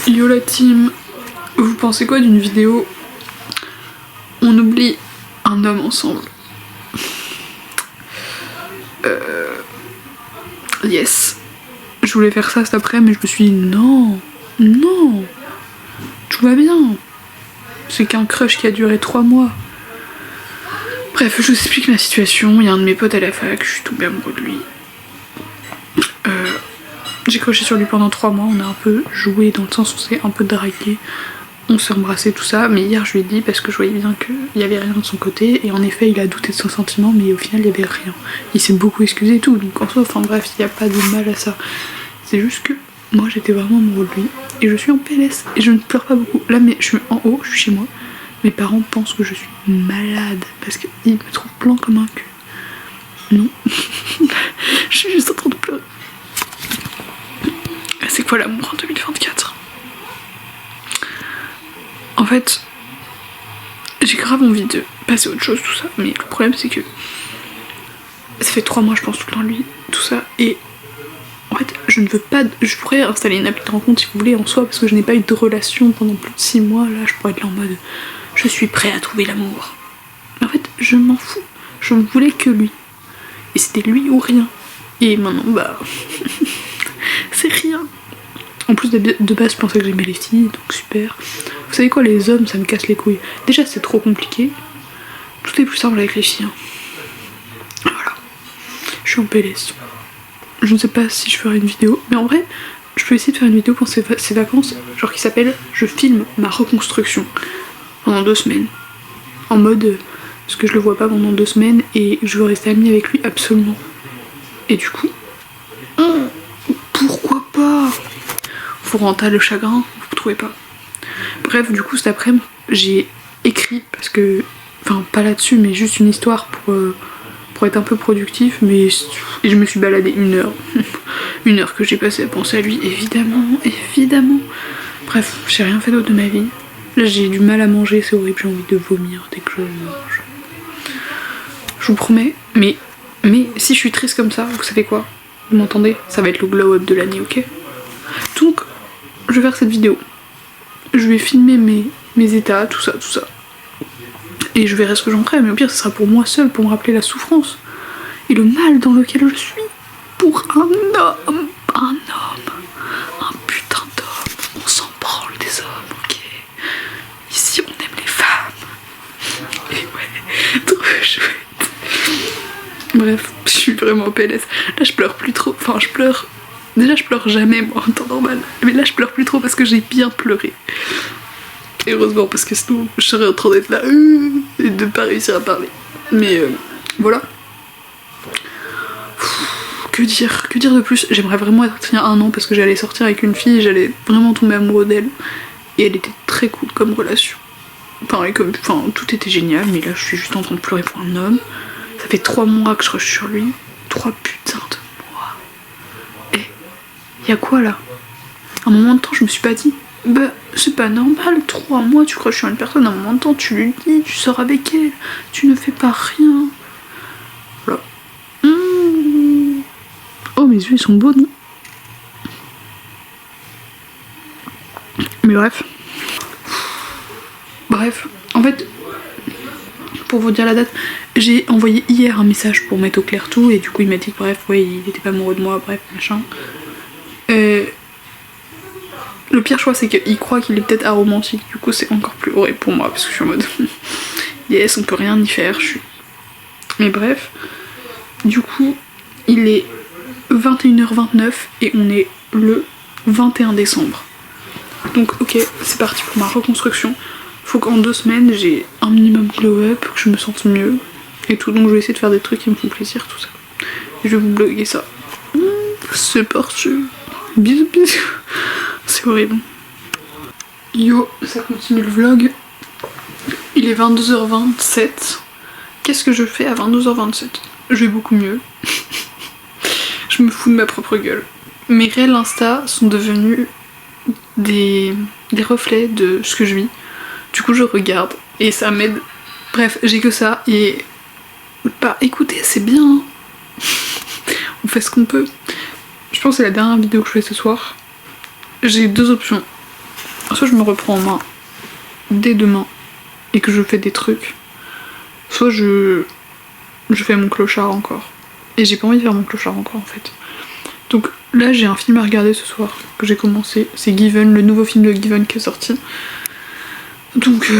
Yo la team, vous pensez quoi d'une vidéo on oublie un homme ensemble? Yes, je voulais faire ça cet après mais je me suis dit non, tout va bien, c'est qu'un crush qui a duré 3 mois. Bref, je vous explique ma situation. Il y a un de mes potes à la fac, je suis tombée amoureux de lui. J'ai crushé sur lui pendant 3 mois, on a un peu joué dans le sens où on s'est un peu dragué, on s'est embrassé, tout ça, mais hier je lui ai dit parce que je voyais bien qu'il y avait rien de son côté, et en effet il a douté de son sentiment, mais au final il y avait rien. Il s'est beaucoup excusé et tout, donc en soi, enfin bref, il n'y a pas de mal à ça. C'est juste que moi j'étais vraiment amoureux de lui, et je suis en PLS, et je ne pleure pas beaucoup. Là, mais je suis en haut, je suis chez moi, mes parents pensent que je suis malade, parce qu'ils me trouvent blanc comme un cul. Non, je suis juste en train de pleurer. C'est quoi l'amour en 2024? En fait, j'ai grave envie de passer à autre chose, tout ça, mais le problème c'est que ça fait 3 mois je pense tout le temps à lui, tout ça, et en fait je ne veux pas, je pourrais installer une appli de rencontre si vous voulez en soi, parce que je n'ai pas eu de relation pendant plus de 6 mois, là je pourrais être là en mode je suis prêt à trouver l'amour. Mais en fait je m'en fous, je ne voulais que lui, et c'était lui ou rien, et maintenant bah c'est rien. En plus de base je pensais que j'aimais les filles, donc super. Vous savez quoi, les hommes ça me casse les couilles. Déjà c'est trop compliqué, tout est plus simple avec les filles. Voilà, je suis en PLS. Je ne sais pas si je ferai une vidéo, mais en vrai je peux essayer de faire une vidéo pour ces vacances, genre qui s'appelle je filme ma reconstruction pendant 2 semaines. En mode, parce que je le vois pas pendant 2 semaines et je veux rester amie avec lui absolument. Et du coup, pourquoi pas? Faut rentrer le chagrin, vous trouvez pas? Bref, du coup cet après-midi j'ai écrit, parce que, enfin pas là-dessus mais juste une histoire pour être un peu productif, mais et je me suis baladée 1 heure. 1 heure que j'ai passé à penser à lui, évidemment. Bref, j'ai rien fait d'autre de ma vie. Là j'ai du mal à manger, c'est horrible, j'ai envie de vomir dès que je mange. Je vous promets, mais si je suis triste comme ça, vous savez quoi? Vous m'entendez? Ça va être le glow-up de l'année, ok? Donc, je vais faire cette vidéo. Je vais filmer mes états, tout ça. Et je verrai ce que j'en ferai, mais au pire ce sera pour moi seule, pour me rappeler la souffrance et le mal dans lequel je suis. Pour un homme, un putain d'homme. On s'en branle des hommes, ok? Ici on aime les femmes. Et ouais, trop chouette. Bref, je suis vraiment en PLS. Là je pleure plus trop, enfin je pleure... Déjà je pleure jamais moi en temps normal, mais là je pleure plus trop parce que j'ai bien pleuré. Et heureusement, parce que sinon je serais en train d'être là et de pas réussir à parler. Mais voilà. Que dire de plus? J'aimerais vraiment être il y a 1 an parce que j'allais sortir avec une fille et j'allais vraiment tomber amoureux d'elle. Et elle était très cool comme relation. Enfin, tout était génial, mais là je suis juste en train de pleurer pour un homme. Ça fait 3 mois que je rush sur lui. 3 putains de mois. Et y'a quoi là? À un moment de temps je me suis pas dit bah c'est pas normal, 3 mois tu crushes sur une personne, à un moment de temps tu lui dis, tu sors avec elle, tu ne fais pas rien. Voilà. Oh mes yeux ils sont beaux non? Mais bref, en fait, pour vous dire la date, j'ai envoyé hier un message pour mettre au clair tout et du coup il m'a dit que bref, ouais il était pas amoureux de moi, bref machin. Le pire choix c'est qu'il croit qu'il est peut-être aromantique, du coup c'est encore plus horrible pour moi parce que je suis en mode yes on peut rien y faire, Mais bref, du coup il est 21h29 et on est le 21 décembre. Donc ok, c'est parti pour ma reconstruction. Faut qu'en 2 semaines j'ai un minimum glow up, que je me sente mieux et tout, donc je vais essayer de faire des trucs qui me font plaisir, tout ça. Et je vais vous bloguer ça. C'est parti. Bisous. C'est horrible. Yo, ça continue le vlog. Il est 22h27. Qu'est-ce que je fais à 22h27? Je vais beaucoup mieux. Je me fous de ma propre gueule. Mes réels Insta sont devenus des reflets de ce que je vis. Du coup je regarde et ça m'aide. Bref, j'ai que ça et... Bah écoutez, c'est bien. Hein. On fait ce qu'on peut. Je pense que c'est la dernière vidéo que je fais ce soir. J'ai 2 options. soit je me reprends en main dès demain et que je fais des trucs, soit je fais mon clochard encore. Et j'ai pas envie de faire mon clochard encore en fait. Donc là j'ai un film à regarder ce soir que j'ai commencé, c'est Given, le nouveau film de Given qui est sorti. Donc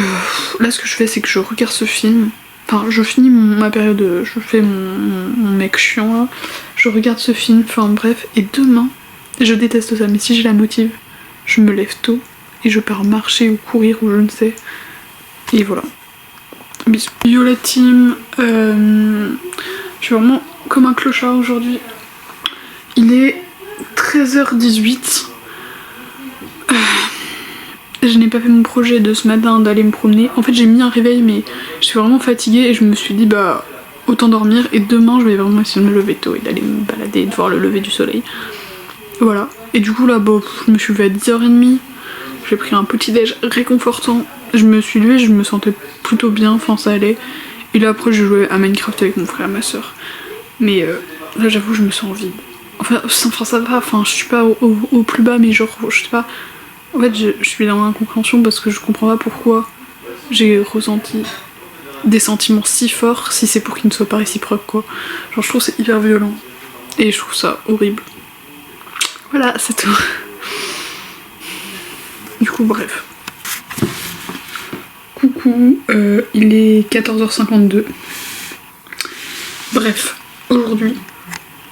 là ce que je fais c'est que je regarde ce film, enfin je finis ma période, je fais mon mec chiant là, je regarde ce film, enfin bref, et demain, je déteste ça mais si j'ai la motive, je me lève tôt et je pars marcher ou courir ou je ne sais, et voilà. Bisous. Yo la team, je suis vraiment comme un clochard aujourd'hui. Il est 13h18. Je n'ai pas fait mon projet de ce matin d'aller me promener. En fait j'ai mis un réveil mais je suis vraiment fatiguée et je me suis dit bah autant dormir et demain je vais vraiment essayer de me lever tôt et d'aller me balader et de voir le lever du soleil. Voilà. Et du coup là bah, je me suis levée à 10h30. J'ai pris un petit déj réconfortant. Je me suis levée, je me sentais plutôt bien, enfin ça allait. Et là après j'ai joué à Minecraft avec mon frère et ma soeur. Mais là j'avoue je me sens vide. Enfin ça va, enfin je suis pas au plus bas mais genre je sais pas. En fait je suis dans l'incompréhension parce que je comprends pas pourquoi j'ai ressenti des sentiments si forts si c'est pour qu'ils ne soient pas réciproques quoi. Genre je trouve c'est hyper violent. Et je trouve ça horrible. Voilà c'est tout. Du coup bref. Coucou, il est 14h52. Bref, aujourd'hui,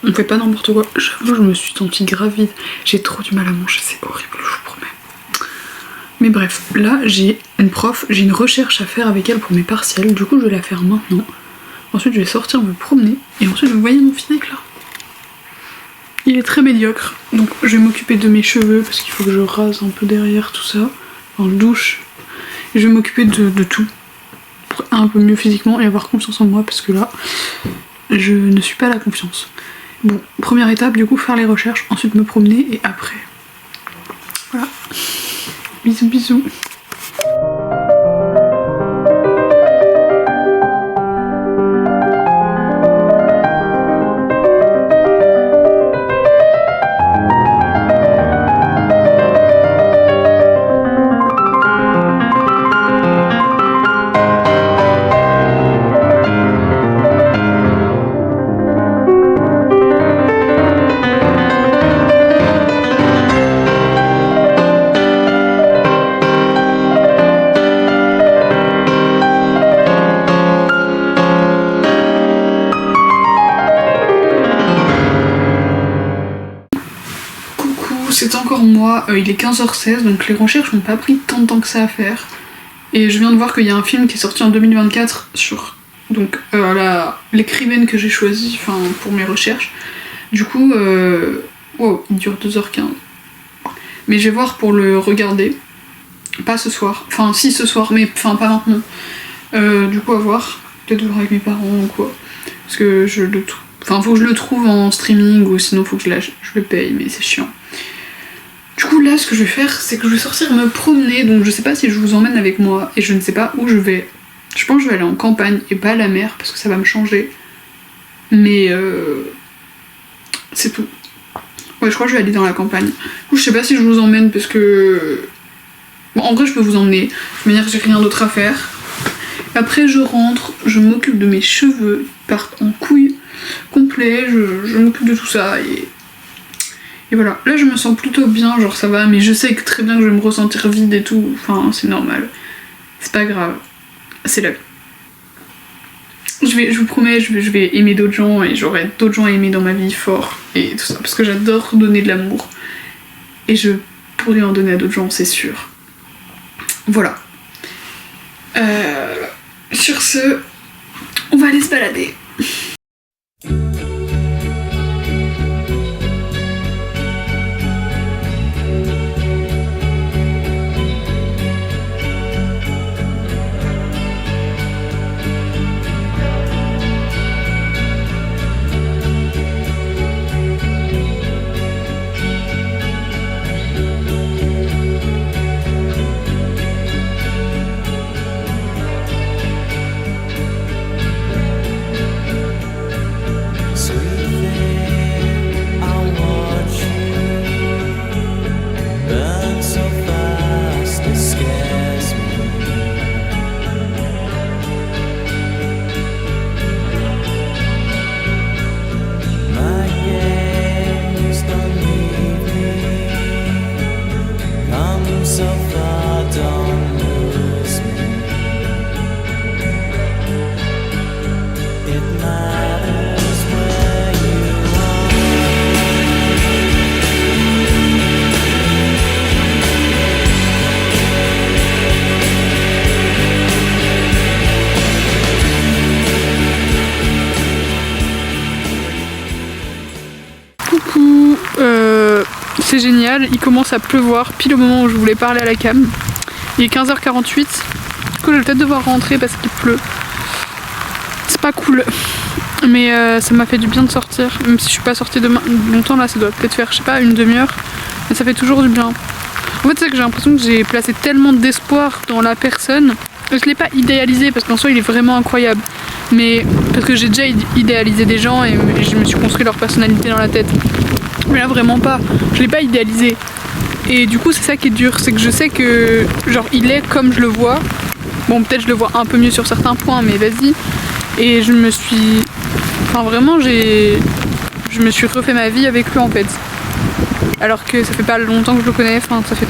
on fait pas n'importe quoi. J'avoue, je me suis sentie grave vide. J'ai trop du mal à manger, c'est horrible, je vous promets. Mais bref, là j'ai une prof, j'ai une recherche à faire avec elle pour mes partiels. Du coup, je vais la faire maintenant. Ensuite, je vais sortir me promener. Et ensuite, vous voyez mon physique là. Il est très médiocre. Donc, je vais m'occuper de mes cheveux parce qu'il faut que je rase un peu derrière tout ça. En douche. Je vais m'occuper de tout pour un peu mieux physiquement et avoir confiance en moi parce que là je ne suis pas à la confiance. Bon, première étape du coup faire les recherches, ensuite me promener et après voilà. Bisous bisous. C'est encore moi, il est 15h16 donc les recherches n'ont pas pris tant de temps que ça à faire. Et je viens de voir qu'il y a un film qui est sorti en 2024 sur donc l'écrivaine que j'ai choisie pour mes recherches. Du coup, wow, il dure 2h15. Mais je vais voir pour le regarder. Pas ce soir, enfin si ce soir, mais pas maintenant. Du coup à voir, peut-être voir avec mes parents ou quoi. Parce que faut que je le trouve en streaming ou sinon faut que je le paye, mais c'est chiant. Du coup là ce que je vais faire c'est que je vais sortir me promener, donc je sais pas si je vous emmène avec moi et je ne sais pas où je vais. Je pense que je vais aller en campagne et pas à la mer parce que ça va me changer. Mais c'est tout. Ouais je crois que je vais aller dans la campagne. Du coup je sais pas si je vous emmène parce que... Bon en vrai je peux vous emmener, de toute manière j'ai rien d'autre à faire. Après je rentre, je m'occupe de mes cheveux, ils partent en couille complet, je m'occupe de tout ça et voilà. Là je me sens plutôt bien, genre ça va, mais je sais que très bien que je vais me ressentir vide et tout, enfin c'est normal. C'est pas grave, c'est la vie. Je vous promets, je vais aimer d'autres gens et j'aurai d'autres gens à aimer dans ma vie fort et tout ça, parce que j'adore donner de l'amour. Et je pourrais en donner à d'autres gens, c'est sûr. Voilà. Sur ce, on va aller se balader. c'est génial, il commence à pleuvoir pile au moment où je voulais parler à la cam. Il est 15h48, du coup je vais peut-être devoir rentrer parce qu'il pleut. C'est pas cool, mais ça m'a fait du bien de sortir, même si je suis pas sortie demain longtemps là, ça doit peut-être faire je sais pas une demi-heure, mais ça fait toujours du bien. En fait c'est que j'ai l'impression que j'ai placé tellement d'espoir dans la personne, je l'ai pas idéalisé parce qu'en soi il est vraiment incroyable, mais parce que j'ai déjà idéalisé des gens et je me suis construit leur personnalité dans la tête, mais là vraiment pas, je l'ai pas idéalisé. Et du coup c'est ça qui est dur, c'est que je sais que genre il est comme je le vois. Bon peut-être je le vois un peu mieux sur certains points mais vas-y. Et je me suis... Enfin vraiment je me suis refait ma vie avec lui en fait. Alors que ça fait pas longtemps que je le connais, enfin ça fait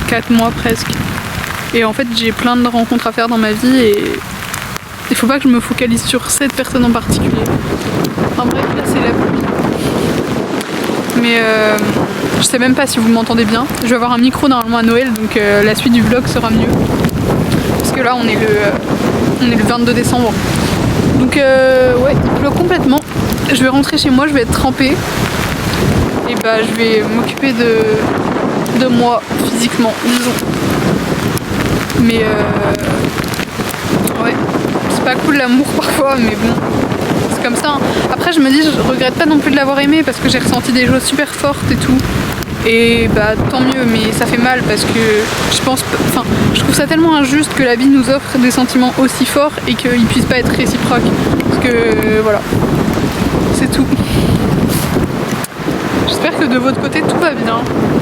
3-4 mois presque. Et en fait j'ai plein de rencontres à faire dans ma vie et il faut pas que je me focalise sur cette personne en particulier. Enfin bref là c'est la pluie. Mais je sais même pas si vous m'entendez bien. Je vais avoir un micro normalement à Noël donc la suite du vlog sera mieux. Parce que là on est le 22 décembre. Donc ouais, il pleut complètement. Je vais rentrer chez moi, je vais être trempée. Et bah je vais m'occuper de moi physiquement, disons. Mais ouais, c'est pas cool l'amour parfois, mais bon. C'est comme ça. Hein. Après je me dis, je regrette pas non plus de l'avoir aimé parce que j'ai ressenti des choses super fortes et tout. Et bah tant mieux, mais ça fait mal parce que je trouve ça tellement injuste que la vie nous offre des sentiments aussi forts et qu'ils puissent pas être réciproques. Parce que voilà, c'est tout. J'espère que de votre côté tout va bien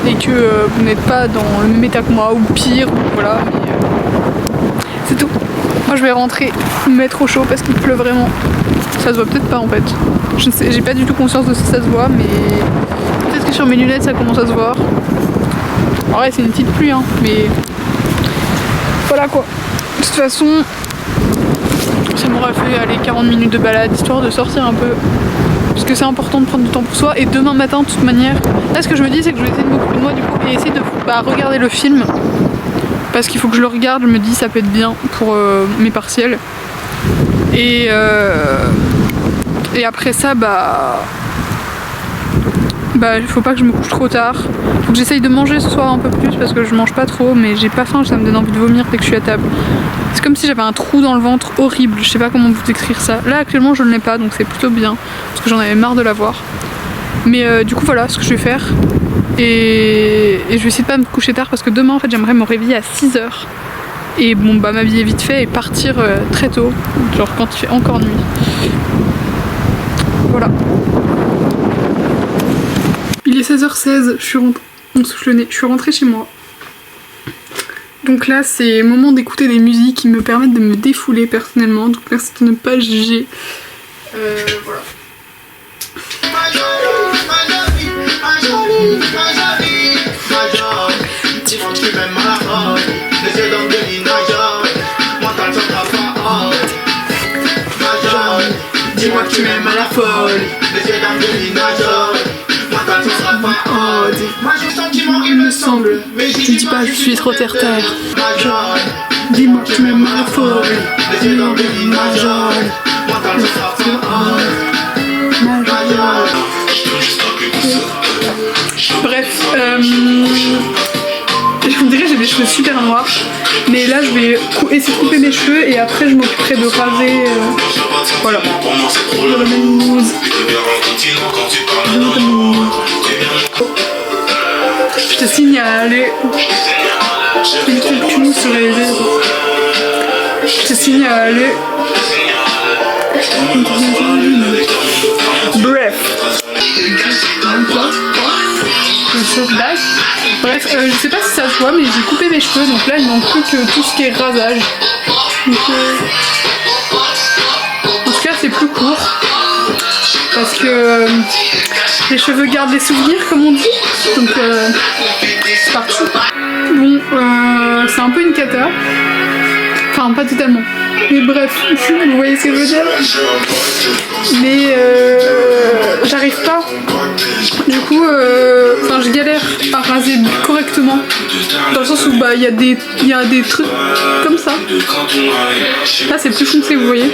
et que vous n'êtes pas dans le même état que moi ou pire, voilà. Mais, c'est tout. Moi je vais rentrer, me mettre au chaud parce qu'il pleut vraiment. Ça se voit peut-être pas en fait. Je ne sais, j'ai pas du tout conscience de si ça se voit, mais peut-être que sur mes lunettes ça commence à se voir. En vrai c'est une petite pluie hein, mais voilà quoi. De toute façon, ça m'aura fait aller 40 minutes de balade histoire de sortir un peu. Parce que c'est important de prendre du temps pour soi. Et demain matin de toute manière, là ce que je me dis c'est que je vais essayer de m'occuper de moi du coup et essayer de regarder le film. Parce qu'il faut que je le regarde, je me dis ça peut être bien pour mes partiels. Et après ça, il faut pas que je me couche trop tard. Faut que j'essaye de manger ce soir un peu plus parce que je mange pas trop, mais j'ai pas faim, ça me donne envie de vomir dès que je suis à table. C'est comme si j'avais un trou dans le ventre horrible, je sais pas comment vous décrire ça. Là actuellement je ne l'ai pas donc c'est plutôt bien parce que j'en avais marre de l'avoir. Mais du coup voilà ce que je vais faire. Et je vais essayer de pas me coucher tard parce que demain en fait j'aimerais me réveiller à 6h. Et bon m'habiller vite fait et partir très tôt, genre quand il fait encore nuit. Voilà. Il est 16h16, on souffle le nez, je suis rentrée chez moi. Donc là c'est le moment d'écouter des musiques qui me permettent de me défouler personnellement, donc merci de ne pas juger. Voilà. Dis-moi que tu m'aimes à la folie, les yeux dans de l'inageole. Moi quand tu seras pas en moi j'ai sentiment il me semble. Mais je dis pas je suis trop terre-terre. Dis-moi que tu m'aimes à la folie, les yeux dans de l'inageole. Moi quand tu seras pas en bref, je vous dirais j'ai des cheveux super noirs, mais là je vais essayer de couper mes cheveux et après je m'occuperai de raser. Voilà. Je te signale une petite sur les réseaux. Je te signale. Bref. Bref, je sais pas si ça se voit mais j'ai coupé mes cheveux donc là il manque plus que tout ce qui est rasage. Donc, en tout cas c'est plus court parce que les cheveux gardent les souvenirs comme on dit. Donc c'est parti. Bon c'est un peu une cata. Enfin, pas totalement. Mais bref, vous voyez ce que je veux dire. Mais j'arrive pas. Du coup, je galère à raser correctement. Dans le sens où bah il y a des trucs comme ça. Là c'est plus foncé, vous voyez.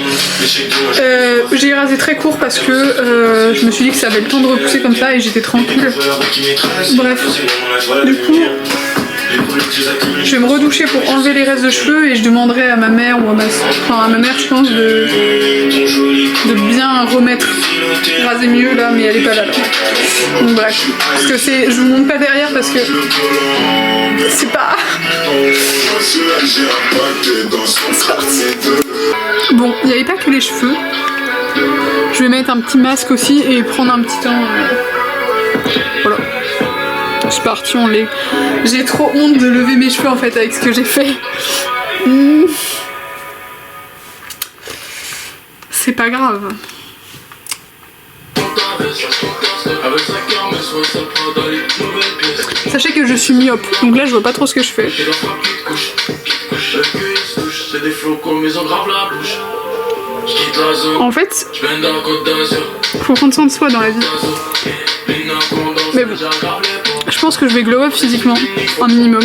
J'ai rasé très court parce que je me suis dit que ça avait le temps de repousser comme ça et j'étais tranquille. Bref, du coup je vais me redoucher pour enlever les restes de cheveux et je demanderai à ma mère ou à ma soeur, enfin à ma mère je pense de bien remettre, raser mieux là, mais elle est pas là. Donc bref, parce que je vous montre pas derrière parce que c'est pas... C'est parti. Bon, il n'y avait pas que les cheveux. Je vais mettre un petit masque aussi et prendre un petit temps. Voilà. C'est parti, on l'est. J'ai trop honte de lever mes cheveux en fait avec ce que j'ai fait. C'est pas grave. Sachez que je suis myope, donc là je vois pas trop ce que je fais. En fait, faut prendre soin de soi dans la vie. Mais bon, je pense que je vais glow up physiquement, un minimum.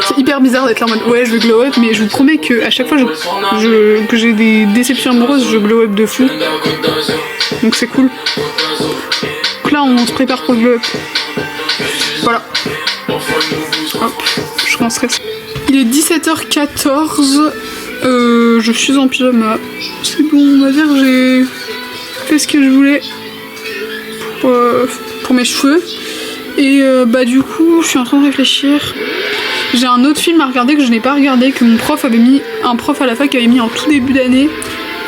C'est hyper bizarre d'être là en mode ouais je vais glow up, mais je vous promets que à chaque fois que j'ai des déceptions amoureuses, je glow up de fou. Donc c'est cool. Donc là on se prépare pour le glow up. Voilà. Hop, je commencerai. Il est 17h14. Je suis en pyjama. C'est bon, on va dire que j'ai fait ce que je voulais pour mes cheveux. Et bah du coup, je suis en train de réfléchir. J'ai un autre film à regarder que je n'ai pas regardé, que mon prof avait mis, un prof à la fac avait mis en tout début d'année.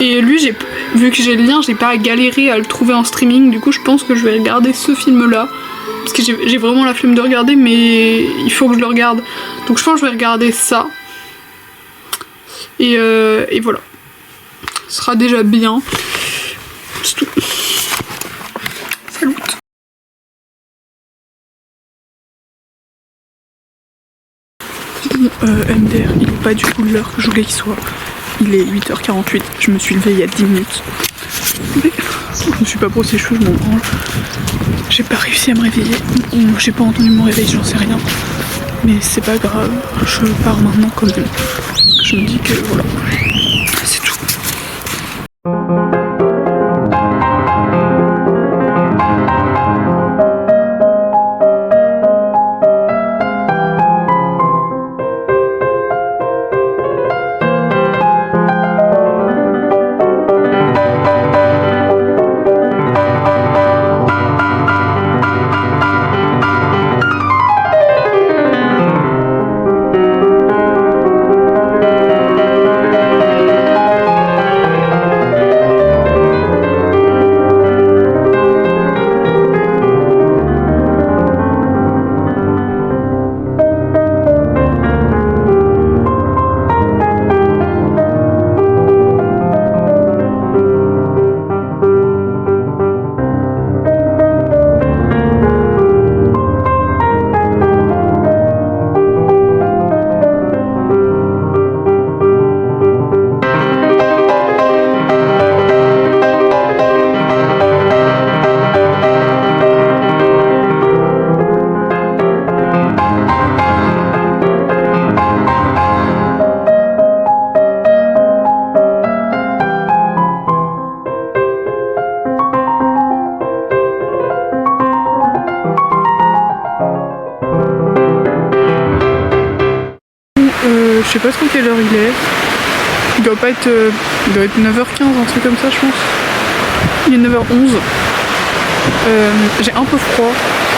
Et lui, vu que j'ai le lien, j'ai pas galéré à le trouver en streaming. Du coup, je pense que je vais regarder ce film-là. Parce que j'ai vraiment la flemme de regarder, mais il faut que je le regarde. Donc je pense que je vais regarder ça. Et voilà. Ce sera déjà bien. C'est tout. Salut. MDR, il est pas du tout l'heure que je voulais qu'il soit. Il est 8h48. Je me suis levée il y a 10 minutes. Je me suis pas brossé les cheveux, je m'en branle. J'ai pas réussi à me réveiller. J'ai pas entendu mon réveil, j'en sais rien. Mais c'est pas grave, je pars maintenant quand même. Parce que je me dis que voilà, c'est tout. Je sais pas trop quelle heure il est. Il doit être 9h15, un truc comme ça je pense. Il est 9h11. J'ai un peu froid.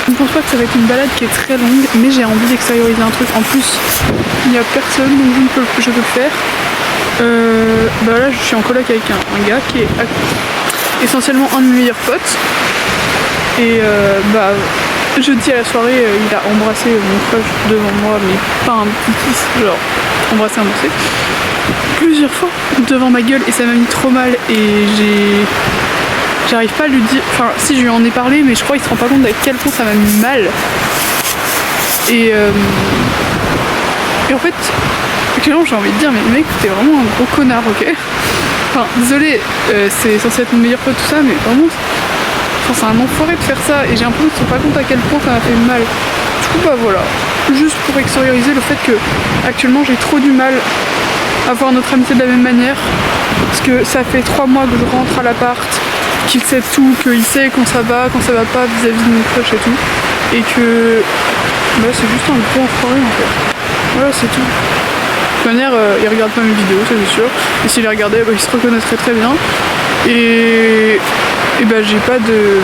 Je ne pense pas que ça va être une balade qui est très longue, mais j'ai envie d'extérioriser un truc. En plus, il n'y a personne, donc je peux le faire. Bah là je suis en coloc avec un gars qui est essentiellement un de mes meilleurs potes. Et bah jeudi à la soirée, il a embrassé mon crush devant moi, mais pas un petit kiss, genre embrassé plusieurs fois devant ma gueule, et ça m'a mis trop mal. Et j'arrive pas à lui dire, enfin si je lui en ai parlé, mais je crois qu'il se rend pas compte à quel point ça m'a mis mal. Et en fait, actuellement j'ai envie de dire mais mec t'es vraiment un gros connard, ok. Enfin désolé, c'est censé être mon meilleur pote tout ça, mais vraiment c'est un enfoiré de faire ça et j'ai l'impression qu'ils se rendent pas compte à quel point ça m'a fait mal. Du coup bah voilà, juste pour extérioriser le fait que actuellement j'ai trop du mal à voir notre amitié de la même manière, parce que ça fait 3 mois que je rentre à l'appart, qu'il sait tout, qu'il sait quand ça va pas vis-à-vis de mon crush et tout, et que bah c'est juste un gros enfoiré en fait. Voilà c'est tout. De toute manière il regarde pas mes vidéos, ça c'est sûr, et s'il les regardait bah, il se reconnaîtrait très bien, et bah j'ai pas de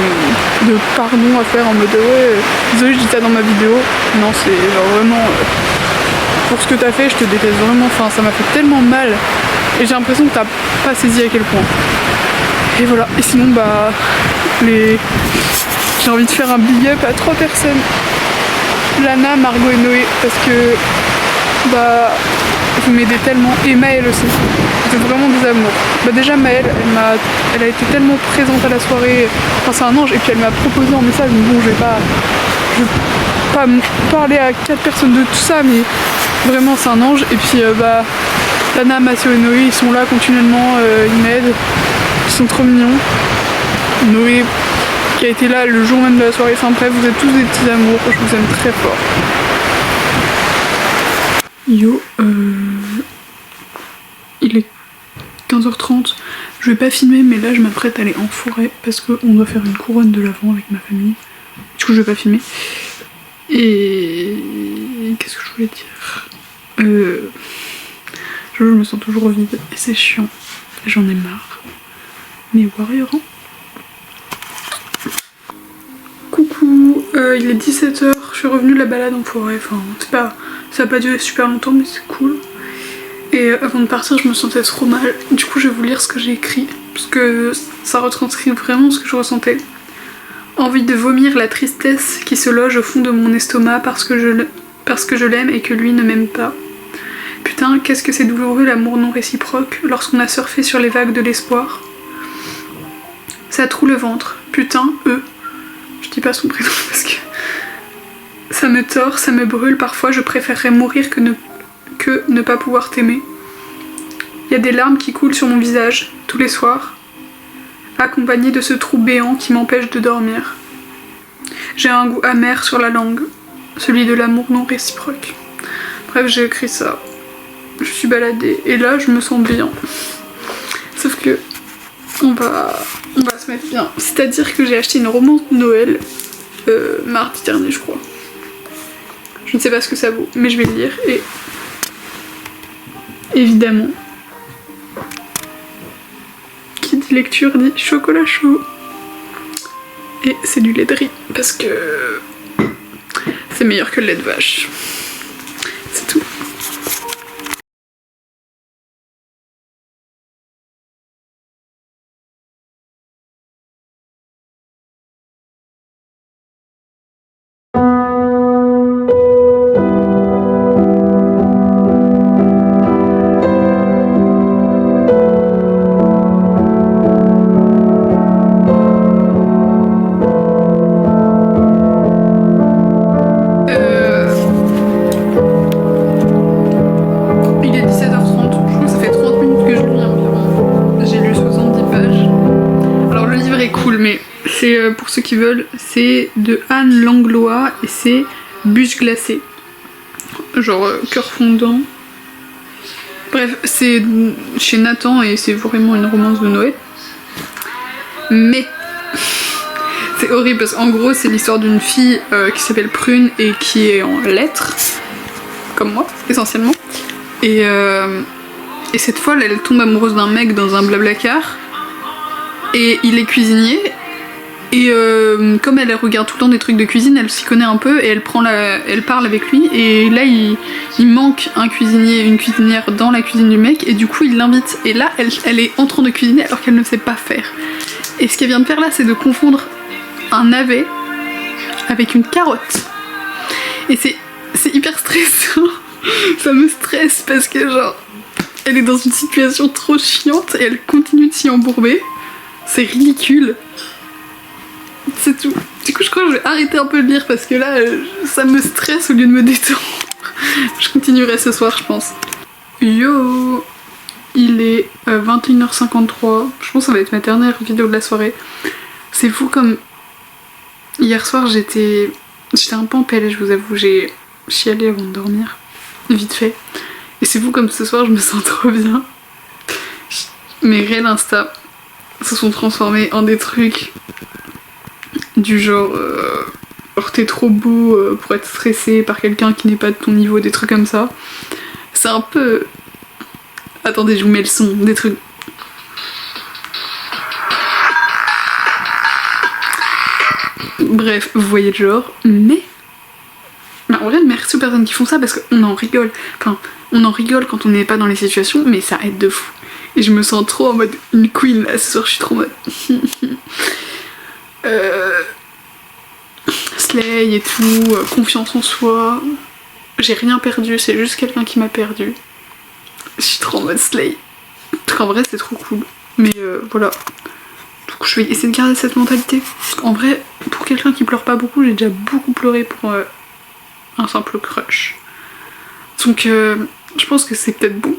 pardon à faire en mode ouais désolé je dis ça dans ma vidéo. Non c'est genre vraiment pour ce que t'as fait je te déteste vraiment, enfin ça m'a fait tellement mal et j'ai l'impression que t'as pas saisi à quel point. Et voilà, et sinon bah j'ai envie de faire un big up à 3 personnes, Lana, Margot et Noé, parce que bah vous m'aidez tellement, et Maëlle aussi, vous êtes vraiment des amours. Bah déjà Maëlle, elle a été tellement présente à la soirée, enfin c'est un ange, et puis elle m'a proposé en message, mais bon je vais pas parler à 4 personnes de tout ça, mais vraiment c'est un ange. Et puis bah Lana, Mathieu et Noé ils sont là continuellement, ils m'aident, ils sont trop mignons. Noé qui a été là le jour même de la soirée, enfin bref vous êtes tous des petits amours, je vous aime très fort. Yo, il est 15h30, je vais pas filmer mais là je m'apprête à aller en forêt parce qu'on doit faire une couronne de l'Avent avec ma famille. Du coup je vais pas filmer. Et qu'est-ce que je voulais dire, je me sens toujours vide et c'est chiant, j'en ai marre. Mais Warrior hein. Coucou, il est 17h, je suis revenue de la balade en forêt, enfin ça a pas duré super longtemps mais c'est cool. Et avant de partir je me sentais trop mal, du coup je vais vous lire ce que j'ai écrit parce que ça retranscrit vraiment ce que je ressentais. Envie de vomir la tristesse qui se loge au fond de mon estomac parce que je l'aime et que lui ne m'aime pas. Putain, qu'est-ce que c'est douloureux l'amour non réciproque lorsqu'on a surfé sur les vagues de l'espoir. Ça troue le ventre, putain, je dis pas son prénom parce que ça me tord, ça me brûle, parfois je préférerais mourir que ne pas pouvoir t'aimer. Il y a des larmes qui coulent sur mon visage tous les soirs, accompagné de ce trou béant qui m'empêche de dormir. J'ai un goût amer sur la langue, celui de l'amour non réciproque. Bref, j'ai écrit ça. Je suis baladée et là je me sens bien. Sauf que on va se mettre bien. C'est-à-dire que j'ai acheté une romance de Noël mardi dernier je crois. Je ne sais pas ce que ça vaut, mais je vais le lire et évidemment qui dit lecture dit chocolat chaud. Et c'est du lait de riz parce que c'est meilleur que le lait de vache. C'est tout. Pour ceux qui veulent, c'est de Anne Langlois et c'est Bûche glacée. Genre cœur fondant. Bref, c'est chez Nathan et c'est vraiment une romance de Noël. Mais c'est horrible parce qu'en gros c'est l'histoire d'une fille qui s'appelle Prune et qui est en lettres, comme moi essentiellement. Et cette folle elle tombe amoureuse d'un mec dans un blablacar et il est cuisinier. Et comme elle regarde tout le temps des trucs de cuisine, elle s'y connaît un peu et elle parle avec lui et là il manque un cuisinier, une cuisinière dans la cuisine du mec et du coup il l'invite et là elle est en train de cuisiner alors qu'elle ne sait pas faire. Et ce qu'elle vient de faire là c'est de confondre un navet avec une carotte. Et c'est hyper stressant, ça me stresse parce que genre elle est dans une situation trop chiante et elle continue de s'y embourber, c'est ridicule. C'est tout. Du coup je crois que je vais arrêter un peu de lire parce que là ça me stresse au lieu de me détendre. Je continuerai ce soir je pense. Yo, il est 21h53, je pense que ça va être ma dernière vidéo de la soirée. C'est fou comme hier soir j'étais un peu en PLS, je vous avoue, j'ai chialé avant de dormir, vite fait. Et c'est fou comme ce soir je me sens trop bien. Mes réels Insta se sont transformés en des trucs du genre t'es trop beau pour être stressé par quelqu'un qui n'est pas de ton niveau, des trucs comme ça. C'est un peu... Attendez, je vous mets le son, des trucs... Bref, vous voyez le genre, mais... en vrai, merci aux personnes qui font ça parce qu'on en rigole. Enfin, on en rigole quand on n'est pas dans les situations, mais ça aide de fou. Et je me sens trop en mode une queen là, ce soir je suis trop en mode... Slay et tout, confiance en soi. J'ai rien perdu, c'est juste quelqu'un qui m'a perdu. Je suis trop en mode slay. Parce qu'en vrai c'est trop cool. Mais voilà. Donc je vais essayer de garder cette mentalité. Parce qu'en vrai, pour quelqu'un qui pleure pas beaucoup, j'ai déjà beaucoup pleuré pour un simple crush. Donc je pense que c'est peut-être bon.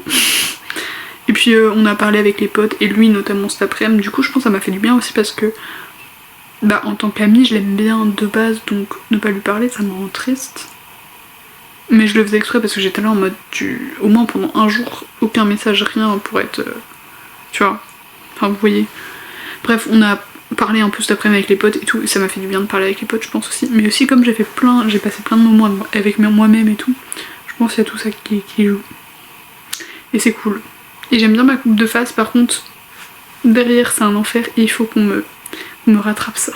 Et puis on a parlé avec les potes et lui notamment cet après-midi. Du coup je pense que ça m'a fait du bien aussi parce que bah en tant qu'ami je l'aime bien de base, donc ne pas lui parler ça me rend triste. Mais je le faisais exprès parce que j'étais là en mode au moins pendant un jour, aucun message, rien pour être... tu vois, enfin vous voyez. Bref, on a parlé un peu cet après-midi avec les potes et tout, et ça m'a fait du bien de parler avec les potes je pense aussi. Mais aussi comme j'ai passé plein de moments avec moi-même et tout, je pense qu'il y a tout ça qui joue. Et c'est cool. Et j'aime bien ma coupe de face, par contre, derrière c'est un enfer et il faut qu'on me rattrape ça.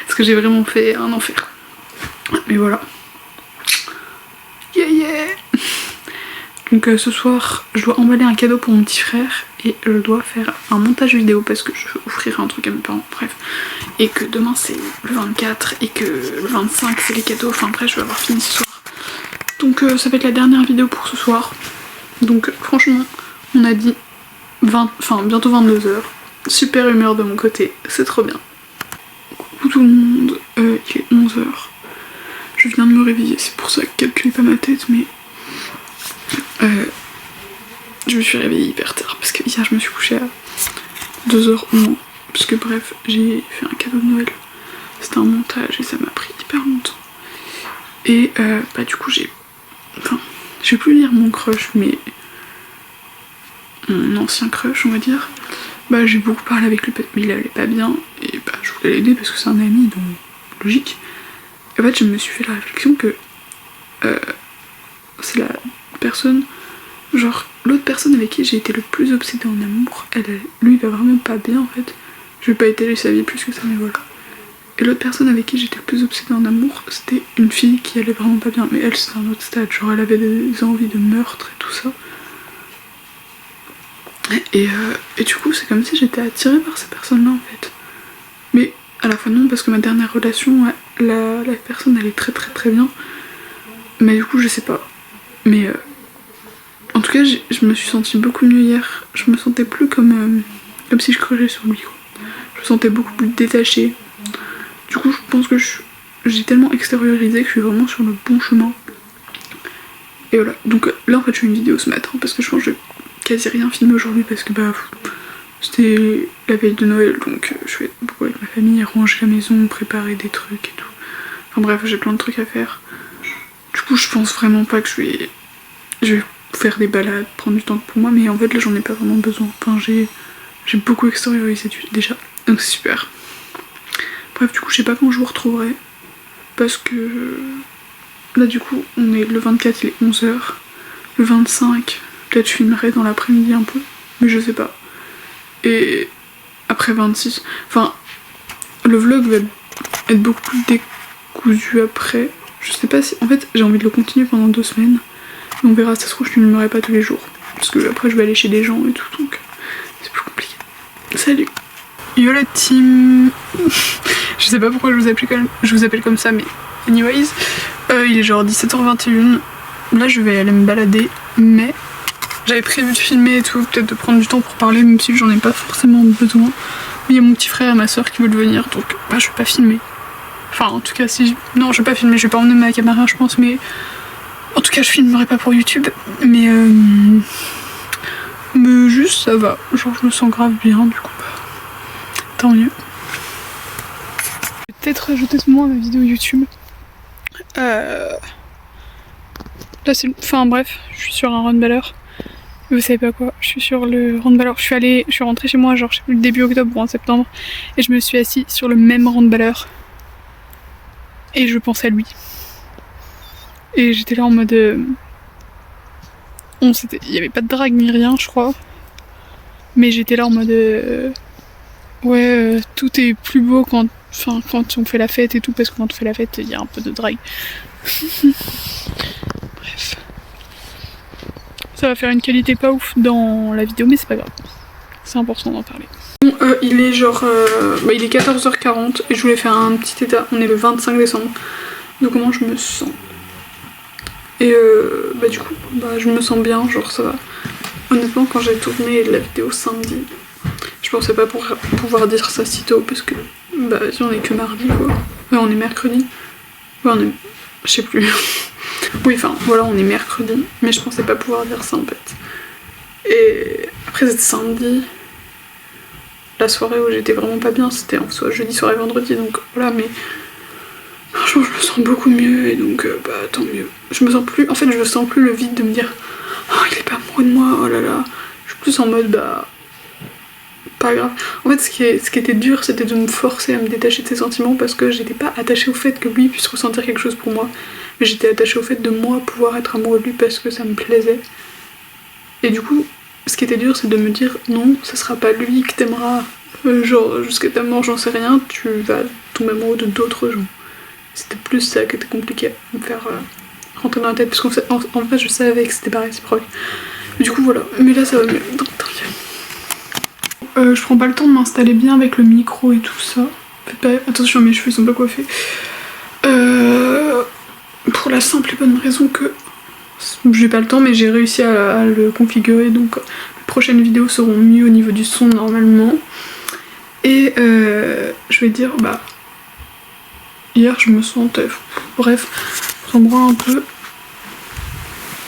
Parce que j'ai vraiment fait un enfer. Mais voilà. Yeah yeah. Donc ce soir, je dois emballer un cadeau pour mon petit frère et je dois faire un montage vidéo parce que je veux offrir un truc à mes parents, bref. Et que demain c'est le 24 et que le 25 c'est les cadeaux, enfin bref, je vais avoir fini ce soir. Donc ça va être la dernière vidéo pour ce soir. Donc franchement, on a dit bientôt 22h. Super humeur de mon côté, c'est trop bien. Coucou tout le monde, il est 11h. Je viens de me réveiller, c'est pour ça que je calcule pas ma tête, mais je me suis réveillée hyper tard parce que hier je me suis couchée à 2h au moins. Parce que bref, j'ai fait un cadeau de Noël. C'était un montage et ça m'a pris hyper longtemps. Et bah du coup je vais plus lire mon crush, mais mon ancien crush on va dire. Bah j'ai beaucoup parlé avec lui, mais il allait pas bien et bah je voulais l'aider parce que c'est un ami, donc logique. Et en fait je me suis fait la réflexion que c'est la personne, genre l'autre personne avec qui j'ai été le plus obsédée en amour, lui il va vraiment pas bien en fait. Je vais pas étaler sa vie plus que ça, mais voilà. Et l'autre personne avec qui j'étais le plus obsédée en amour, c'était une fille qui allait vraiment pas bien, mais elle c'était un autre stade, genre elle avait des envies de meurtre et tout ça. Et du coup c'est comme si j'étais attirée par ces personnes-là en fait. Mais à la fois non, parce que ma dernière relation, la personne elle est très très très bien. Mais du coup je sais pas. Mais en tout cas je me suis sentie beaucoup mieux hier. Je me sentais plus comme si je creusais sur lui quoi. Je me sentais beaucoup plus détachée. Du coup je pense que j'ai tellement extériorisé que je suis vraiment sur le bon chemin. Et voilà, donc là en fait je fais une vidéo ce matin parce que je pense que je vais quasi rien filmer aujourd'hui parce que bah c'était la veille de Noël, donc je fais beaucoup avec ma famille, ranger la maison, préparer des trucs et tout. Enfin bref, j'ai plein de trucs à faire. Du coup je pense vraiment pas que je vais faire des balades, prendre du temps pour moi, mais en fait là j'en ai pas vraiment besoin. Enfin j'ai beaucoup extériorisé déjà, donc c'est super. Bref, du coup je sais pas quand je vous retrouverai parce que là du coup on est le 24, il est 11h. Le 25 peut-être je filmerai dans l'après-midi un peu, mais je sais pas. Et après 26, enfin le vlog va être beaucoup plus décousu après. Je sais pas si, en fait j'ai envie de le continuer pendant 2 semaines. On verra, ça se trouve je filmerai pas tous les jours. Parce que après je vais aller chez des gens et tout, donc c'est plus compliqué. Salut. Yo la team. Je sais pas pourquoi je vous appelle comme ça, mais anyways, il est genre 17h21. Là je vais aller me balader, mais j'avais prévu de filmer et tout, peut-être de prendre du temps pour parler, même si j'en ai pas forcément besoin. Mais il y a mon petit frère et ma soeur qui veulent venir, donc bah je vais pas filmer. Enfin en tout cas si... Non je vais pas filmer, je vais pas emmener ma caméra je pense, mais En tout cas, je filmerai pas pour YouTube, mais juste ça va. Genre, je me sens grave bien, du coup, tant mieux. Je vais peut-être rajouter ce moment à ma vidéo YouTube. Là, c'est. Enfin, bref, je suis sur un run-baller. Vous savez pas quoi, je suis sur le run-baller. Je suis rentrée chez moi, genre, je sais plus, le début octobre ou en septembre, et je me suis assise sur le même run-baller. Et je pensais à lui. Et j'étais là en mode. Il y avait pas de drague ni rien, je crois. Mais j'étais là en mode. Tout est plus beau quand on fait la fête et tout, parce que quand on fait la fête, il y a un peu de drague. Bref. Ça va faire une qualité pas ouf dans la vidéo, mais c'est pas grave. C'est important d'en parler. Bon, il est genre. Il est 14h40 et je voulais faire un petit état. On est le 25 décembre. Donc, comment je me sens? Et du coup, je me sens bien, genre ça va. Honnêtement, quand j'ai tourné la vidéo samedi, je pensais pas pouvoir dire ça si tôt parce que on est que mardi quoi. On est mercredi. Je sais plus. Oui, enfin voilà, on est mercredi, mais je pensais pas pouvoir dire ça en fait. Et après c'était samedi, la soirée où j'étais vraiment pas bien, c'était en soit jeudi soirée vendredi, donc voilà, mais franchement je me sens beaucoup mieux et donc tant mieux. Je me sens plus le vide de me dire oh il est pas amoureux de moi, oh là là. Je suis plus en mode pas grave. En fait ce qui était dur c'était de me forcer à me détacher de ses sentiments parce que j'étais pas attachée au fait que lui puisse ressentir quelque chose pour moi. Mais j'étais attachée au fait de moi pouvoir être amoureux de lui parce que ça me plaisait. Et du coup, ce qui était dur, c'est de me dire non, ça sera pas lui que t'aimeras, genre jusqu'à ta mort, j'en sais rien, tu vas tomber amoureux de d'autres gens. C'était plus ça qui était compliqué à me faire rentrer dans la tête, parce qu'en fait, je savais que c'était pas réciproque. Mais du coup, voilà. Mais là, ça va mieux. Donc, tant mieux. Je prends pas le temps de m'installer bien avec le micro et tout ça. Faites pas attention, mes cheveux sont pas coiffés. Pour la simple et bonne raison que j'ai pas le temps, mais j'ai réussi à le configurer, donc les prochaines vidéos seront mieux au niveau du son normalement. Et je vais dire, hier je me sentais, bref, j'en branle un peu.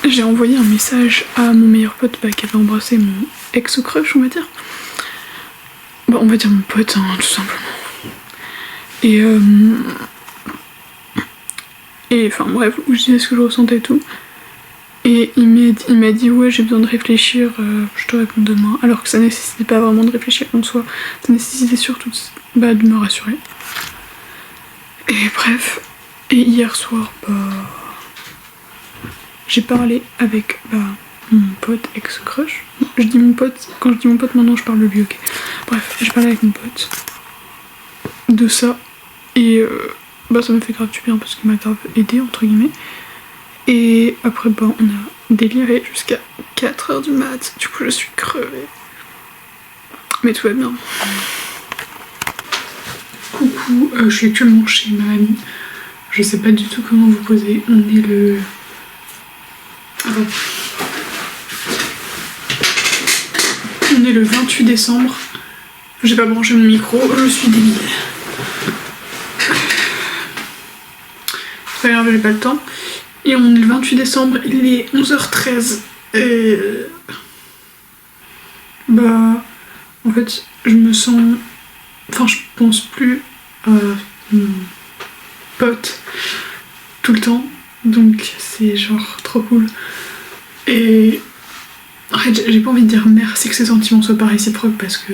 J'ai envoyé un message à mon meilleur pote qui avait embrassé mon ex-crush, on va dire. On va dire mon pote, hein, tout simplement. Et enfin bref, où je disais ce que je ressentais et tout. Et il m'a dit ouais j'ai besoin de réfléchir, je te réponds demain. Alors que ça nécessitait pas vraiment de réfléchir en soi, ça nécessitait surtout de me rassurer. Et bref, et hier soir j'ai parlé avec mon pote ex-crush. Je dis mon pote, quand je dis mon pote maintenant je parle de lui, ok. Bref, j'ai parlé avec mon pote de ça et ça m'a fait grave du bien parce qu'il m'a grave aidé entre guillemets. Et après on a déliré jusqu'à 4h du mat, du coup je suis crevée. Mais tout va bien. Coucou, je suis actuellement chez ma amie. Je sais pas du tout comment vous poser. On est le... On est le 28 décembre. J'ai pas branché mon micro, je suis débile. C'est pas grave, j'ai pas le temps. Et on est le 28 décembre, il est 11h13. Et... en fait, je me sens... Enfin, je pense plus à mon pote tout le temps. Donc, c'est genre trop cool. Et... En fait, j'ai pas envie de dire merci que ces sentiments soient pas réciproques parce que...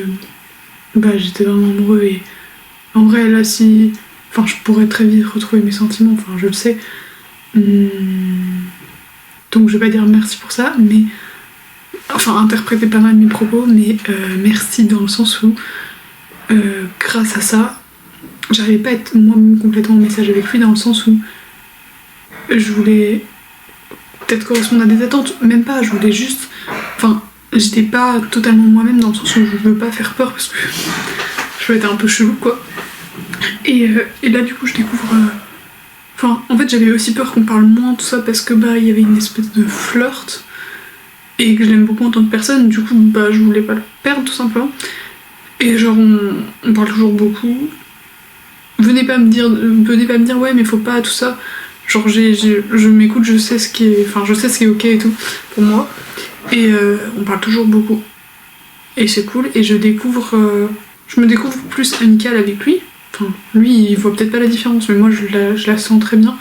j'étais vraiment amoureux et... En vrai, là, si... Enfin, je pourrais très vite retrouver mes sentiments, enfin, je le sais. Donc, je vais pas dire merci pour ça, mais... Enfin, interprétez pas mal mes propos, mais merci dans le sens où... grâce à ça, j'arrivais pas à être moi-même complètement en message avec lui dans le sens où je voulais peut-être correspondre à des attentes, même pas, je voulais juste... Enfin, j'étais pas totalement moi-même dans le sens où je veux pas faire peur parce que je veux être un peu chelou quoi. Et là du coup je découvre... Enfin, en fait j'avais aussi peur qu'on parle moins tout ça parce que il y avait une espèce de flirt et que je l'aime beaucoup en tant que personne, du coup je voulais pas le perdre tout simplement. Et genre on parle toujours beaucoup. Venez pas me dire ouais mais faut pas tout ça. Genre je m'écoute, je sais ce qui est ok et tout pour moi. Et on parle toujours beaucoup. Et c'est cool. Et je me découvre plus amicale avec lui. Enfin, lui, il voit peut-être pas la différence, mais moi, je la sens très bien.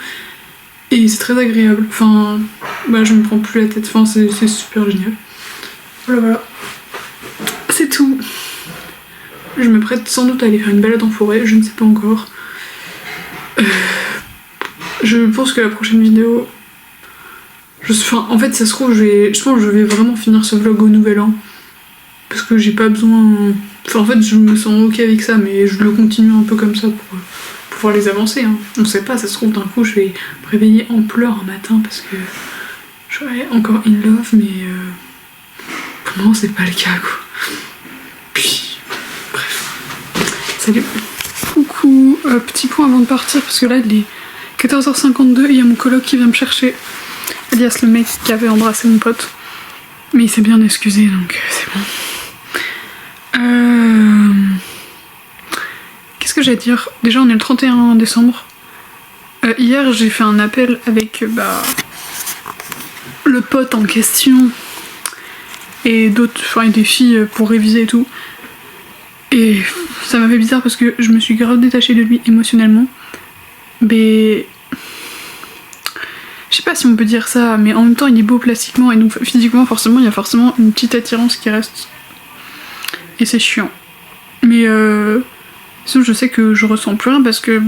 Et c'est très agréable. Enfin, bah, je me prends plus la tête. Enfin, c'est super génial. Voilà. C'est tout. Je me prête sans doute à aller faire une balade en forêt, je ne sais pas encore. Je pense que la prochaine vidéo... en fait, ça se trouve, je pense que je vais vraiment finir ce vlog au nouvel an. Parce que j'ai pas besoin... Enfin, en fait, je me sens ok avec ça, mais je le continue un peu comme ça pour pouvoir les avancer. Hein. On sait pas, ça se trouve, d'un coup, je vais me réveiller en pleurs un matin parce que je serais encore in love, mais pour le moment, c'est pas le cas, quoi. Puis, bref. Salut. Coucou. Petit point avant de partir, parce que là, il est 14h52 et il y a mon coloc qui vient me chercher, alias le mec qui avait embrassé mon pote. Mais il s'est bien excusé, donc c'est bon. Qu'est-ce que j'ai à dire? Déjà, on est le 31 décembre. Hier, j'ai fait un appel avec le pote en question et des filles pour réviser et tout. Et ça m'a fait bizarre parce que je me suis grave détachée de lui émotionnellement. Mais je sais pas si on peut dire ça, mais en même temps il est beau plastiquement et donc physiquement forcément il y a forcément une petite attirance qui reste. Et c'est chiant. Mais sinon je sais que je ressens plus rien parce que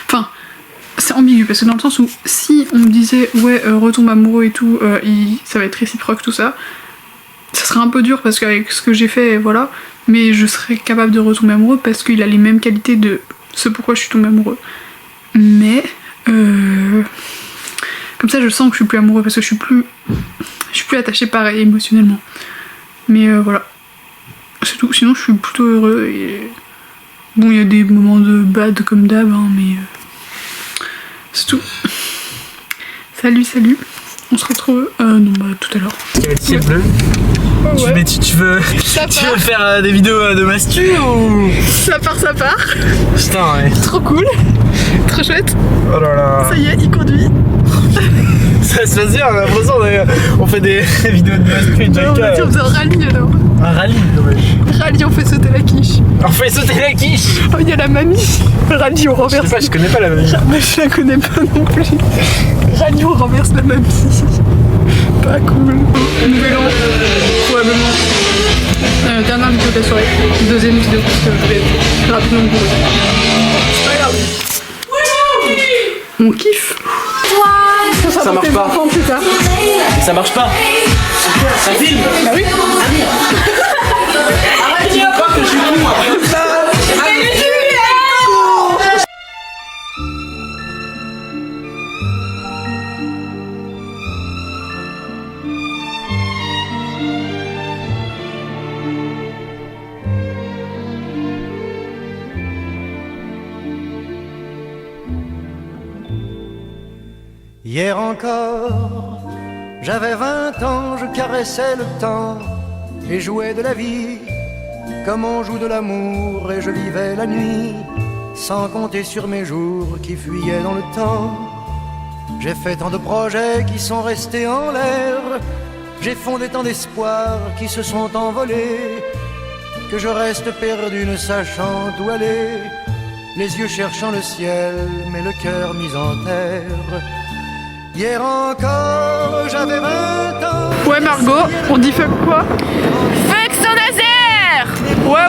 Enfin, c'est ambigu parce que dans le sens où si on me disait ouais retombe amoureux et tout, ça va être réciproque tout ça, ça serait un peu dur parce qu'avec ce que j'ai fait, voilà, mais je serais capable de retomber amoureux parce qu'il a les mêmes qualités de ce pourquoi je suis tombée amoureux. Mais comme ça je sens que je suis plus amoureux parce que je suis plus attachée pareil émotionnellement. Mais voilà, c'est tout. Sinon je suis plutôt heureux et bon il y a des moments de bad comme d'hab hein, mais c'est tout. Salut. On se retrouve tout à l'heure. Il y avait le ciel bleu. Oh, ouais. Tu veux faire des vidéos de mastu ou... Ça part. Putain ouais. Trop cool. Trop chouette. Oh là là. Ça y est, il conduit. Ça se passe bien, on a l'impression on fait des vidéos de mastu et on faisait un rallye alors. Un rallye, dommage. Rallye, on fait sauter la quiche. On fait sauter la quiche. Oh, il y a la mamie. Rallye, on renverse. Je connais pas la mamie. Moi, je la connais pas non plus. Rallye, on renverse la mamie. Pas cool. Nouvel an, probablement. Dernière vidéo de la soirée. Deuxième vidéo parce que je vais rapidement me bourrer. C'est pas grave. On kiffe. Ça marche pas. Plus tard. Ça marche pas. Ça filme. Bah oui. Arrête, dis pas que je suis con après. Hier encore, j'avais 20 ans, je caressais le temps et jouais de la vie comme on joue de l'amour, et je vivais la nuit sans compter sur mes jours qui fuyaient dans le temps. J'ai fait tant de projets qui sont restés en l'air, j'ai fondé tant d'espoirs qui se sont envolés, que je reste perdu ne sachant où aller, les yeux cherchant le ciel mais le cœur mis en terre. Hier encore, j'avais 20 ans. Ouais Margot, on dit fuck quoi? Fuck Saint-Nazaire. Ouais,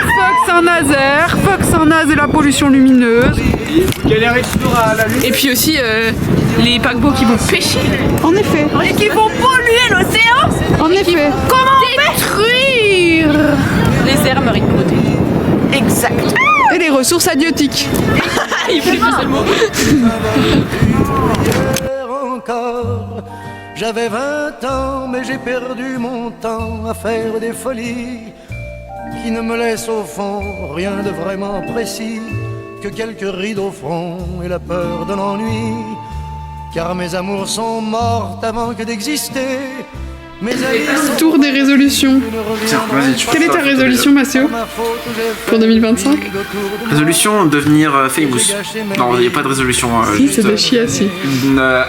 fuck Saint-Nazaire, fuck Saint-Nazaire et la pollution lumineuse. Galérer toujours à la lutte. Et puis aussi les paquebots qui vont pêcher. En effet. Et qui vont polluer l'océan. En effet. Comment détruire les aires marines protégées. Exact. Et les ressources halieutiques. Il fait pas ce mot. Encore, j'avais 20 ans, mais j'ai perdu mon temps à faire des folies qui ne me laissent au fond rien de vraiment précis que quelques rides au front et la peur de l'ennui. Car mes amours sont mortes avant que d'exister, Tour des résolutions. Tiens, vas-y, tu Quelle est ta passes la photo résolution, Massio, pour 2025? Résolution, devenir famous. Non, il n'y a pas de résolution. Si, juste, c'est des chiens, si.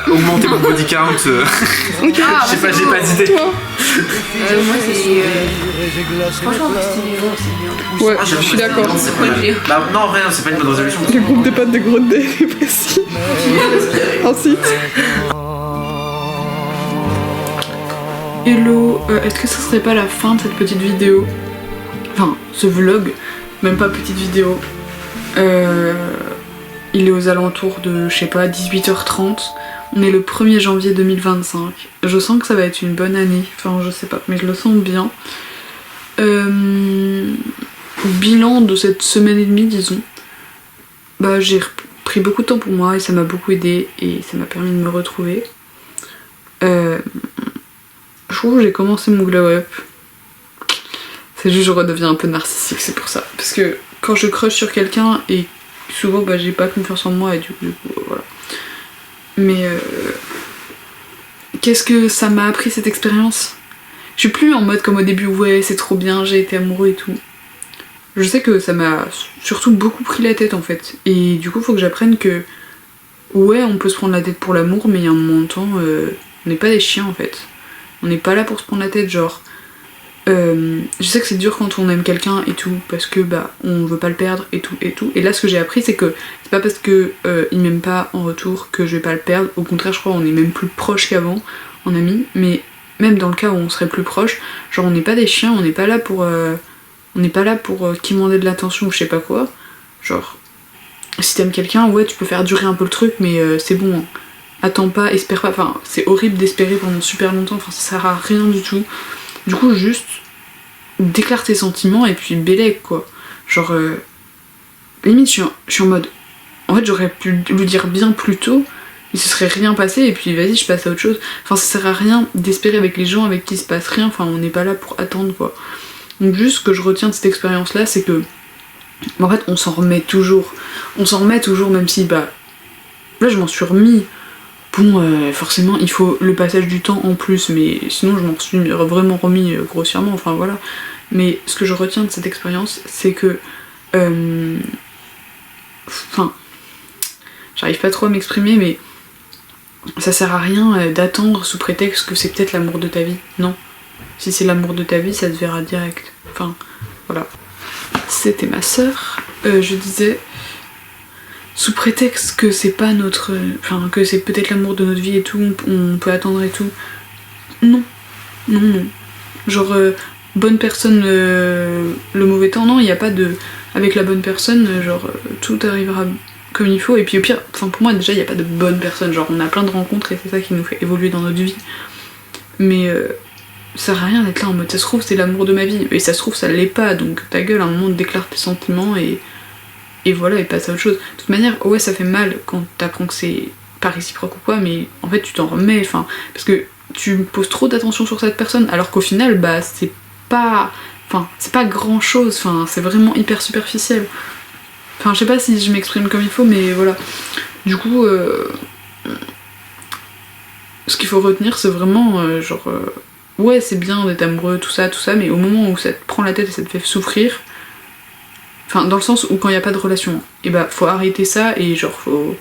augmenter mon body count. Ok. Je sais pas, j'ai pas d'idée. Toi? Moi, c'est. Franchement, c'est bien. Ouais, je suis d'accord. Bah, non, en vrai, c'est pas une bonne résolution. Le groupe des potes de Grotte D est précis. Ensuite. Hello, est-ce que ce serait pas la fin de cette petite vidéo? Enfin, ce vlog, même pas petite vidéo. Il est aux alentours de, je sais pas, 18h30. On est le 1er janvier 2025. Je sens que ça va être une bonne année. Enfin, je sais pas, mais je le sens bien. Bilan de cette semaine et demie, disons. Bah, j'ai pris beaucoup de temps pour moi et ça m'a beaucoup aidé et ça m'a permis de me retrouver. Je trouve que j'ai commencé mon glow up. C'est juste que je redeviens un peu narcissique, c'est pour ça. Parce que quand je crush sur quelqu'un et souvent bah, j'ai pas confiance en moi et du coup voilà. Mais qu'est-ce que ça m'a appris cette expérience? Je suis plus en mode comme au début, ouais c'est trop bien, j'ai été amoureux et tout. Je sais que ça m'a surtout beaucoup pris la tête en fait. Et du coup faut que j'apprenne que ouais on peut se prendre la tête pour l'amour mais il y a un moment de temps, on n'est pas des chiens en fait. On n'est pas là pour se prendre la tête, genre. Je sais que c'est dur quand on aime quelqu'un et tout, parce que bah on veut pas le perdre et tout et tout. Et là ce que j'ai appris c'est que c'est pas parce que il m'aime pas en retour que je vais pas le perdre. Au contraire je crois on est même plus proche qu'avant en amis. Mais même dans le cas où on serait plus proche, genre on n'est pas des chiens, on n'est pas là pour quémander de l'attention ou je sais pas quoi. Genre si t'aimes quelqu'un ouais tu peux faire durer un peu le truc mais c'est bon. Hein. Attends pas, espère pas, enfin c'est horrible d'espérer pendant super longtemps, enfin ça sert à rien du tout. Du coup juste déclare tes sentiments et puis bélègue quoi. Genre limite je suis en mode en fait j'aurais pu lui dire bien plus tôt, il se serait rien passé et puis vas-y je passe à autre chose. Enfin ça sert à rien d'espérer avec les gens avec qui il se passe rien, enfin on n'est pas là pour attendre quoi. Donc juste ce que je retiens de cette expérience là c'est que en fait on s'en remet toujours. On s'en remet toujours même si bah là je m'en suis remis. Bon, forcément, il faut le passage du temps en plus, mais sinon je m'en suis vraiment remis grossièrement, enfin voilà. Mais ce que je retiens de cette expérience, c'est que... Enfin... J'arrive pas trop à m'exprimer, mais... Ça sert à rien d'attendre sous prétexte que c'est peut-être l'amour de ta vie. Non. Si c'est l'amour de ta vie, ça se verra direct. Enfin, voilà. C'était ma sœur. Je disais... Sous prétexte que c'est pas notre... Enfin, que c'est peut-être l'amour de notre vie et tout, on peut attendre et tout. Non. Non, non. Genre, bonne personne, le mauvais temps, non, il n'y a pas de... Avec la bonne personne, genre, tout arrivera comme il faut. Et puis au pire, enfin pour moi déjà, il n'y a pas de bonne personne. Genre, on a plein de rencontres et c'est ça qui nous fait évoluer dans notre vie. Mais ça sert à rien d'être là en mode, ça se trouve, c'est l'amour de ma vie. Et ça se trouve, ça l'est pas. Donc ta gueule, à un moment, déclare tes sentiments et voilà, et passe à autre chose. De toute manière, ouais, ça fait mal quand t'apprends que c'est pas réciproque ou quoi, mais en fait, tu t'en remets, enfin, parce que tu poses trop d'attention sur cette personne, alors qu'au final, bah, c'est pas grand chose, enfin, c'est vraiment hyper superficiel. Enfin, je sais pas si je m'exprime comme il faut, mais voilà. Du coup, ce qu'il faut retenir, c'est vraiment, ouais, c'est bien d'être amoureux, tout ça, mais au moment où ça te prend la tête et ça te fait souffrir, enfin, dans le sens où quand il n'y a pas de relation, et bah faut arrêter ça et genre faut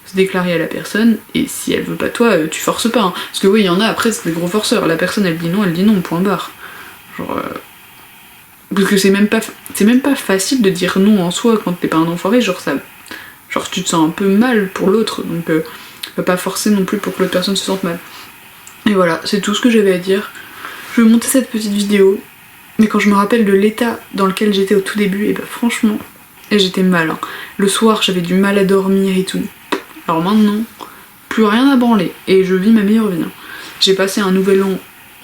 se déclarer à la personne et si elle veut pas toi, tu forces pas. Hein. Parce que oui, il y en a après, c'est des gros forceurs. La personne elle dit non, point barre. Genre. Parce que c'est même pas facile de dire non en soi quand t'es pas un enfoiré, genre ça. Genre tu te sens un peu mal pour l'autre, donc va pas forcer non plus pour que l'autre personne se sente mal. Et voilà, c'est tout ce que j'avais à dire. Je vais monter cette petite vidéo. Mais quand je me rappelle de l'état dans lequel j'étais au tout début, et bah franchement, j'étais mal. Hein. Le soir, j'avais du mal à dormir et tout. Alors maintenant, plus rien à branler. Et je vis ma meilleure vie. Hein. J'ai passé un nouvel an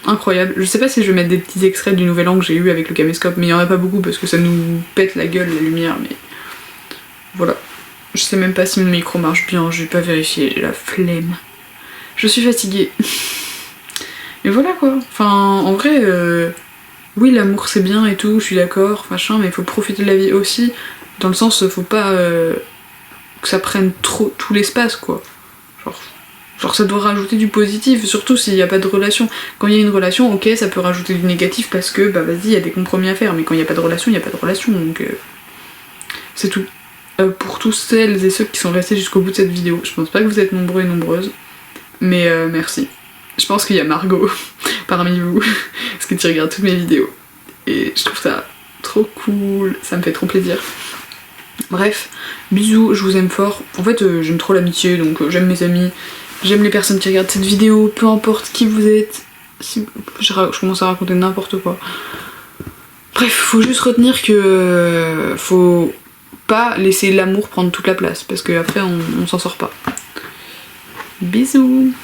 incroyable. Je sais pas si je vais mettre des petits extraits du nouvel an que j'ai eu avec le caméscope, mais il y en a pas beaucoup parce que ça nous pète la gueule, la lumière, mais... Voilà. Je sais même pas si mon micro marche bien, je vais pas vérifier, j'ai la flemme. Je suis fatiguée. Mais voilà quoi. Enfin, en vrai... Oui, l'amour c'est bien et tout, je suis d'accord, machin, mais il faut profiter de la vie aussi, dans le sens, faut pas que ça prenne trop tout l'espace, quoi. Genre, Genre ça doit rajouter du positif, surtout s'il n'y a pas de relation. Quand il y a une relation, ok, ça peut rajouter du négatif parce que bah vas-y, il y a des compromis à faire, mais quand il n'y a pas de relation, il n'y a pas de relation, donc c'est tout. Pour tous celles et ceux qui sont restés jusqu'au bout de cette vidéo, je pense pas que vous êtes nombreux et nombreuses, mais merci. Je pense qu'il y a Margot parmi vous, parce que tu regardes toutes mes vidéos, et je trouve ça trop cool, ça me fait trop plaisir. Bref, bisous, je vous aime fort. En fait, j'aime trop l'amitié, donc j'aime mes amis, j'aime les personnes qui regardent cette vidéo, peu importe qui vous êtes. Si... je commence à raconter n'importe quoi. Bref, faut juste retenir que faut pas laisser l'amour prendre toute la place, parce qu'après on s'en sort pas. Bisous.